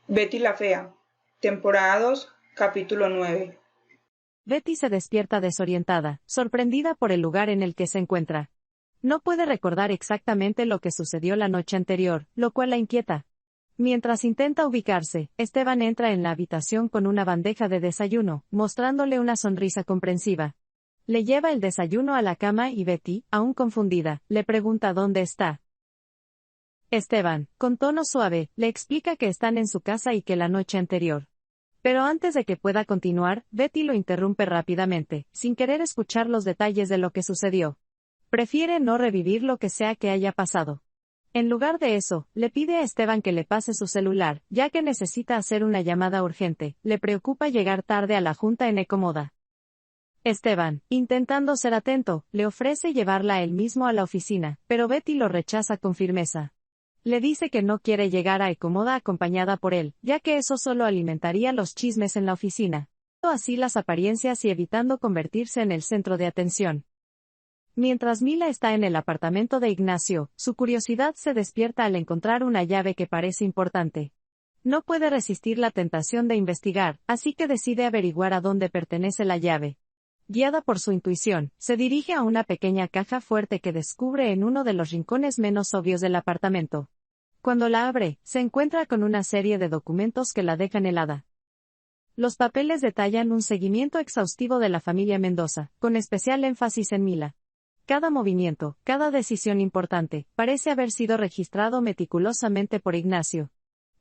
Betty la Fea, temporada 2, capítulo 9. Betty se despierta desorientada, sorprendida por el lugar en el que se encuentra. No puede recordar exactamente lo que sucedió la noche anterior, lo cual la inquieta. Mientras intenta ubicarse, Esteban entra en la habitación con una bandeja de desayuno, mostrándole una sonrisa comprensiva. Le lleva el desayuno a la cama y Betty, aún confundida, le pregunta dónde está. Esteban, con tono suave, le explica que están en su casa y que la noche anterior. Pero antes de que pueda continuar, Betty lo interrumpe rápidamente, sin querer escuchar los detalles de lo que sucedió. Prefiere no revivir lo que sea que haya pasado. En lugar de eso, le pide a Esteban que le pase su celular, ya que necesita hacer una llamada urgente. Le preocupa llegar tarde a la junta en Ecomoda. Esteban, intentando ser atento, le ofrece llevarla él mismo a la oficina, pero Betty lo rechaza con firmeza. Le dice que no quiere llegar a Ecomoda acompañada por él, ya que eso solo alimentaría los chismes en la oficina, así las apariencias y evitando convertirse en el centro de atención. Mientras Mila está en el apartamento de Ignacio, su curiosidad se despierta al encontrar una llave que parece importante. No puede resistir la tentación de investigar, así que decide averiguar a dónde pertenece la llave. Guiada por su intuición, se dirige a una pequeña caja fuerte que descubre en uno de los rincones menos obvios del apartamento. Cuando la abre, se encuentra con una serie de documentos que la dejan helada. Los papeles detallan un seguimiento exhaustivo de la familia Mendoza, con especial énfasis en Mila. Cada movimiento, cada decisión importante, parece haber sido registrado meticulosamente por Ignacio.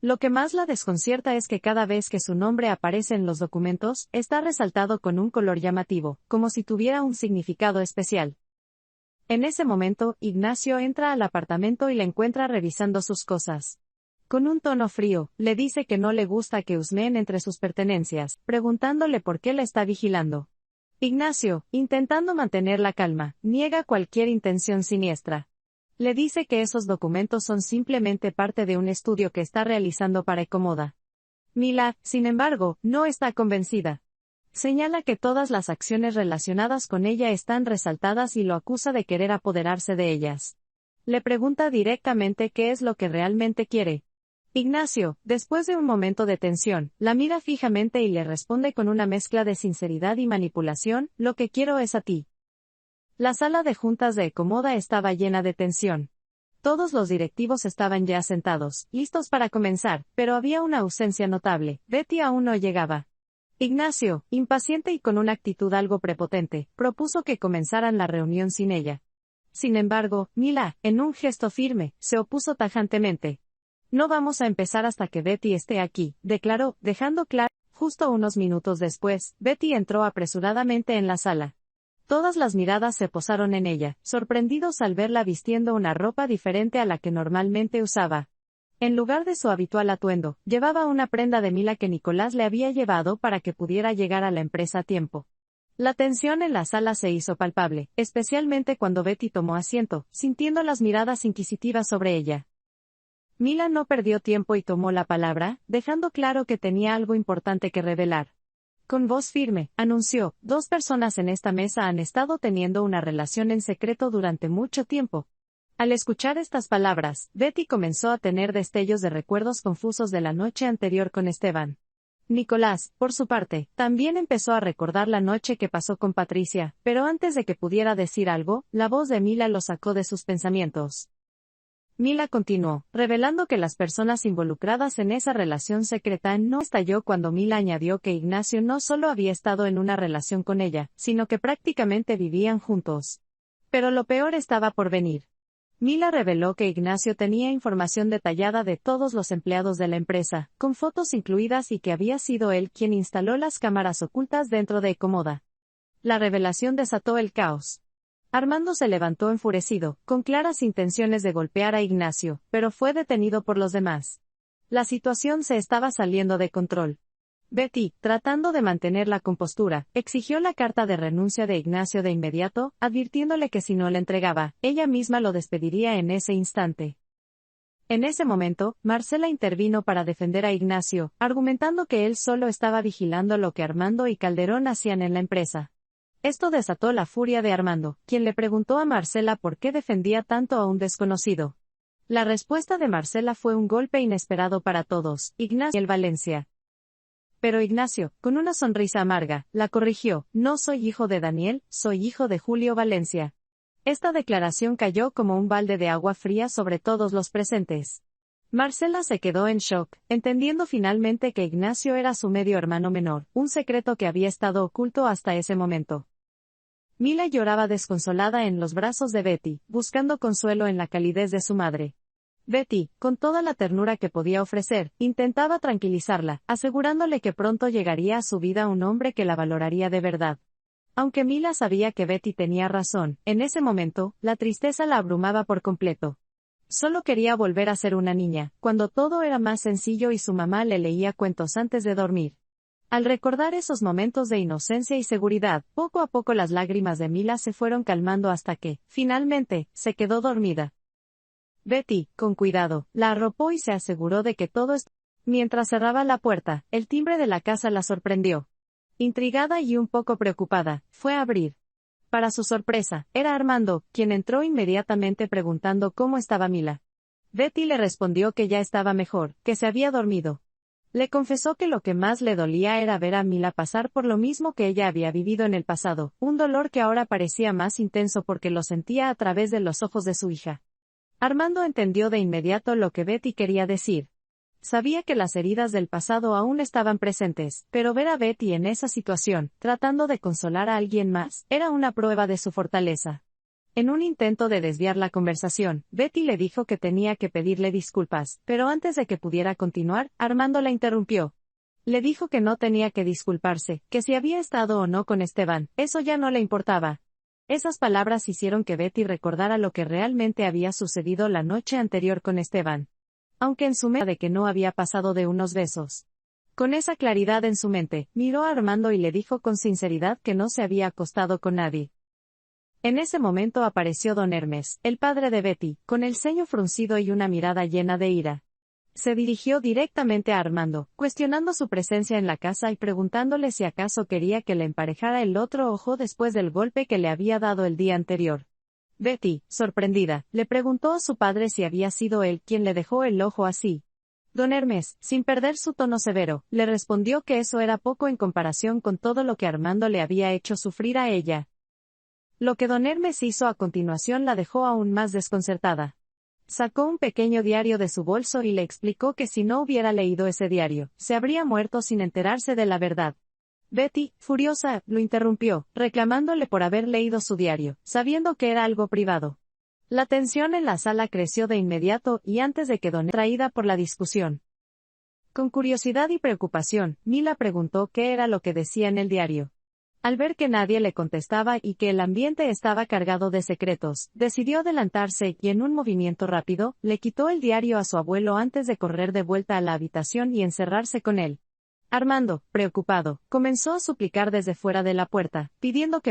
Lo que más la desconcierta es que cada vez que su nombre aparece en los documentos, está resaltado con un color llamativo, como si tuviera un significado especial. En ese momento, Ignacio entra al apartamento y la encuentra revisando sus cosas. Con un tono frío, le dice que no le gusta que husmeen entre sus pertenencias, preguntándole por qué la está vigilando. Ignacio, intentando mantener la calma, niega cualquier intención siniestra. Le dice que esos documentos son simplemente parte de un estudio que está realizando para Ecomoda. Mila, sin embargo, no está convencida. Señala que todas las acciones relacionadas con ella están resaltadas y lo acusa de querer apoderarse de ellas. Le pregunta directamente qué es lo que realmente quiere. Ignacio, después de un momento de tensión, la mira fijamente y le responde con una mezcla de sinceridad y manipulación: lo que quiero es a ti. La sala de juntas de Ecomoda estaba llena de tensión. Todos los directivos estaban ya sentados, listos para comenzar, pero había una ausencia notable. Betty aún no llegaba. Ignacio, impaciente y con una actitud algo prepotente, propuso que comenzaran la reunión sin ella. Sin embargo, Mila, en un gesto firme, se opuso tajantemente. No vamos a empezar hasta que Betty esté aquí, declaró, dejando claro. Justo unos minutos después, Betty entró apresuradamente en la sala. Todas las miradas se posaron en ella, sorprendidos al verla vistiendo una ropa diferente a la que normalmente usaba. En lugar de su habitual atuendo, llevaba una prenda de Mila que Nicolás le había llevado para que pudiera llegar a la empresa a tiempo. La tensión en la sala se hizo palpable, especialmente cuando Betty tomó asiento, sintiendo las miradas inquisitivas sobre ella. Mila no perdió tiempo y tomó la palabra, dejando claro que tenía algo importante que revelar. Con voz firme, anunció: 2 personas en esta mesa han estado teniendo una relación en secreto durante mucho tiempo. Al escuchar estas palabras, Betty comenzó a tener destellos de recuerdos confusos de la noche anterior con Esteban. Nicolás, por su parte, también empezó a recordar la noche que pasó con Patricia, pero antes de que pudiera decir algo, la voz de Mila lo sacó de sus pensamientos. Mila continuó, revelando que las personas involucradas en esa relación secreta no estalló cuando Mila añadió que Ignacio no solo había estado en una relación con ella, sino que prácticamente vivían juntos. Pero lo peor estaba por venir. Mila reveló que Ignacio tenía información detallada de todos los empleados de la empresa, con fotos incluidas, y que había sido él quien instaló las cámaras ocultas dentro de Ecomoda. La revelación desató el caos. Armando se levantó enfurecido, con claras intenciones de golpear a Ignacio, pero fue detenido por los demás. La situación se estaba saliendo de control. Betty, tratando de mantener la compostura, exigió la carta de renuncia de Ignacio de inmediato, advirtiéndole que si no la entregaba, ella misma lo despediría en ese instante. En ese momento, Marcela intervino para defender a Ignacio, argumentando que él solo estaba vigilando lo que Armando y Calderón hacían en la empresa. Esto desató la furia de Armando, quien le preguntó a Marcela por qué defendía tanto a un desconocido. La respuesta de Marcela fue un golpe inesperado para todos, Ignacio y el Valencia. Pero Ignacio, con una sonrisa amarga, la corrigió: no soy hijo de Daniel, soy hijo de Julio Valencia. Esta declaración cayó como un balde de agua fría sobre todos los presentes. Marcela se quedó en shock, entendiendo finalmente que Ignacio era su medio hermano menor, un secreto que había estado oculto hasta ese momento. Mila lloraba desconsolada en los brazos de Betty, buscando consuelo en la calidez de su madre. Betty, con toda la ternura que podía ofrecer, intentaba tranquilizarla, asegurándole que pronto llegaría a su vida un hombre que la valoraría de verdad. Aunque Mila sabía que Betty tenía razón, en ese momento, la tristeza la abrumaba por completo. Solo quería volver a ser una niña, cuando todo era más sencillo y su mamá le leía cuentos antes de dormir. Al recordar esos momentos de inocencia y seguridad, poco a poco las lágrimas de Mila se fueron calmando hasta que, finalmente, se quedó dormida. Betty, con cuidado, la arropó y se aseguró de que todo estuvo. Mientras cerraba la puerta, el timbre de la casa la sorprendió. Intrigada y un poco preocupada, fue a abrir. Para su sorpresa, era Armando, quien entró inmediatamente preguntando cómo estaba Mila. Betty le respondió que ya estaba mejor, que se había dormido. Le confesó que lo que más le dolía era ver a Mila pasar por lo mismo que ella había vivido en el pasado, un dolor que ahora parecía más intenso porque lo sentía a través de los ojos de su hija. Armando entendió de inmediato lo que Betty quería decir. Sabía que las heridas del pasado aún estaban presentes, pero ver a Betty en esa situación, tratando de consolar a alguien más, era una prueba de su fortaleza. En un intento de desviar la conversación, Betty le dijo que tenía que pedirle disculpas, pero antes de que pudiera continuar, Armando la interrumpió. Le dijo que no tenía que disculparse, que si había estado o no con Esteban, eso ya no le importaba. Esas palabras hicieron que Betty recordara lo que realmente había sucedido la noche anterior con Esteban. Aunque en su mente de que no había pasado de unos besos. Con esa claridad en su mente, miró a Armando y le dijo con sinceridad que no se había acostado con nadie. En ese momento apareció don Hermes, el padre de Betty, con el ceño fruncido y una mirada llena de ira. Se dirigió directamente a Armando, cuestionando su presencia en la casa y preguntándole si acaso quería que le emparejara el otro ojo después del golpe que le había dado el día anterior. Betty, sorprendida, le preguntó a su padre si había sido él quien le dejó el ojo así. Don Hermes, sin perder su tono severo, le respondió que eso era poco en comparación con todo lo que Armando le había hecho sufrir a ella. Lo que don Hermes hizo a continuación la dejó aún más desconcertada. Sacó un pequeño diario de su bolso y le explicó que si no hubiera leído ese diario, se habría muerto sin enterarse de la verdad. Betty, furiosa, lo interrumpió, reclamándole por haber leído su diario, sabiendo que era algo privado. La tensión en la sala creció de inmediato y antes de que don traída por la discusión. Con curiosidad y preocupación, Mila preguntó qué era lo que decía en el diario. Al ver que nadie le contestaba y que el ambiente estaba cargado de secretos, decidió adelantarse y en un movimiento rápido, le quitó el diario a su abuelo antes de correr de vuelta a la habitación y encerrarse con él. Armando, preocupado, comenzó a suplicar desde fuera de la puerta, pidiendo que